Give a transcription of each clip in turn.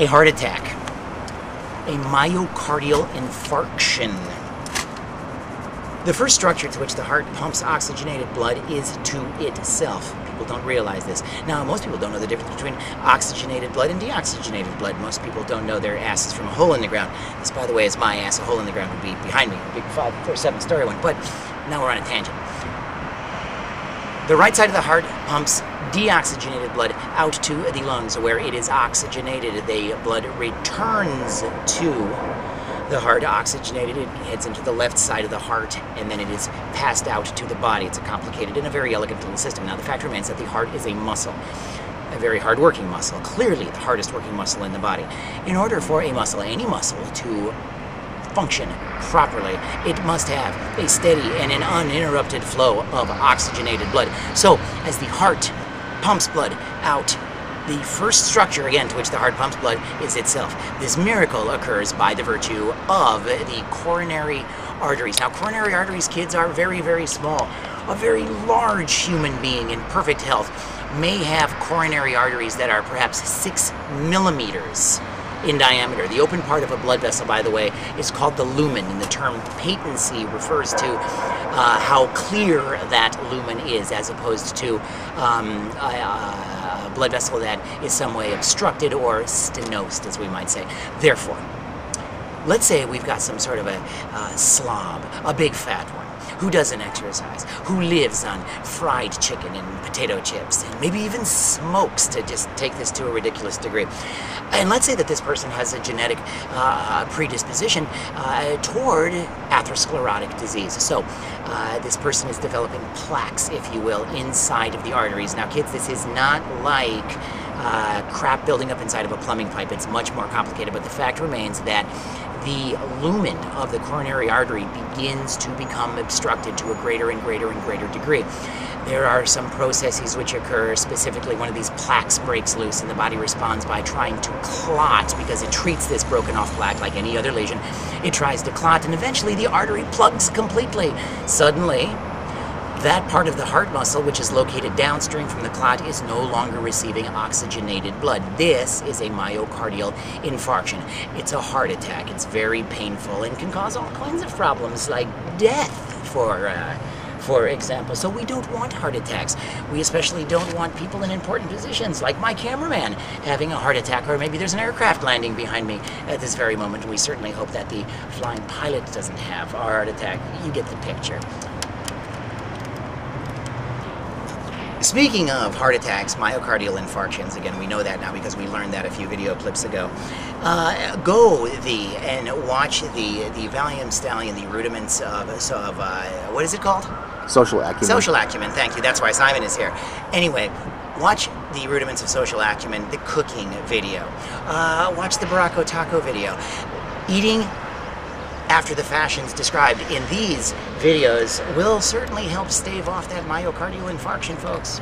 A heart attack, a myocardial infarction. The first structure to which the heart pumps oxygenated blood is to itself. People don't realize this. Now, most people don't know the difference between oxygenated blood and deoxygenated blood. Most people don't know their asses from a hole in the ground. This, by the way, is my ass. A hole in the ground would be behind me, a big 5 or 7-story one. But now we're on a tangent. The right side of the heart pumps deoxygenated blood out to the lungs, where it is oxygenated. The blood returns to the heart oxygenated. It heads into the left side of the heart, and then it is passed out to the body. It's a complicated and a very elegant little system. Now, the fact remains that the heart is a muscle, a very hard-working muscle, clearly the hardest working muscle in the body. In order for a muscle, any muscle, to function properly, it must have a steady and an uninterrupted flow of oxygenated blood. So, as the heart pumps blood out, the first structure, again, to which the heart pumps blood is itself. This miracle occurs by the virtue of the coronary arteries. Now, coronary arteries, kids, are very, very small. A very large human being in perfect health may have coronary arteries that are perhaps 6 millimeters in diameter. The open part of a blood vessel, by the way, is called the lumen, and the term patency refers to how clear that lumen is, as opposed to a blood vessel that is some way obstructed or stenosed, as we might say. Therefore, let's say we've got some sort of a slob, a big fat one, who doesn't exercise, who lives on fried chicken and potato chips, and maybe even smokes, to just take this to a ridiculous degree. And let's say that this person has a genetic predisposition toward atherosclerotic disease. So this person is developing plaques, if you will, inside of the arteries. Now, kids, this is not like crap building up inside of a plumbing pipe. It's much more complicated, but the fact remains that the lumen of the coronary artery begins to become obstructed to a greater and greater and greater degree. There are some processes which occur. Specifically, one of these plaques breaks loose, and the body responds by trying to clot, because it treats this broken off plaque like any other lesion. It tries to clot, and eventually the artery plugs completely. Suddenly, that part of the heart muscle, which is located downstream from the clot, is no longer receiving oxygenated blood. This is a myocardial infarction. It's a heart attack. It's very painful and can cause all kinds of problems, like death, for example. So we don't want heart attacks. We especially don't want people in important positions, like my cameraman, having a heart attack, or maybe there's an aircraft landing behind me at this very moment. We certainly hope that the flying pilot doesn't have a heart attack. You get the picture. Speaking of heart attacks, myocardial infarctions, again, we know that now because we learned that a few video clips ago. Go and watch the Valium Stallion, the rudiments of what is it called? Social acumen. Social acumen, thank you. That's why Simon is here. Anyway, watch the rudiments of social acumen, the cooking video. Watch the Baracco Taco video. Eating after the fashions described in these videos will certainly help stave off that myocardial infarction, folks.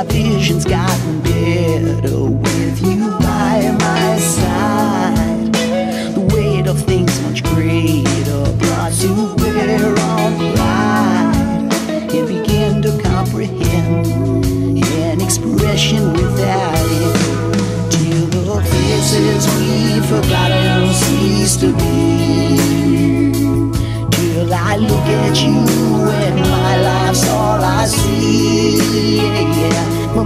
Vision's gotten better with you by my side. The weight of things much greater brought to bear on pride, and begin to comprehend an expression without it, till the places we've forgotten cease to be. Till I look at you and my life's all I see. Yeah, my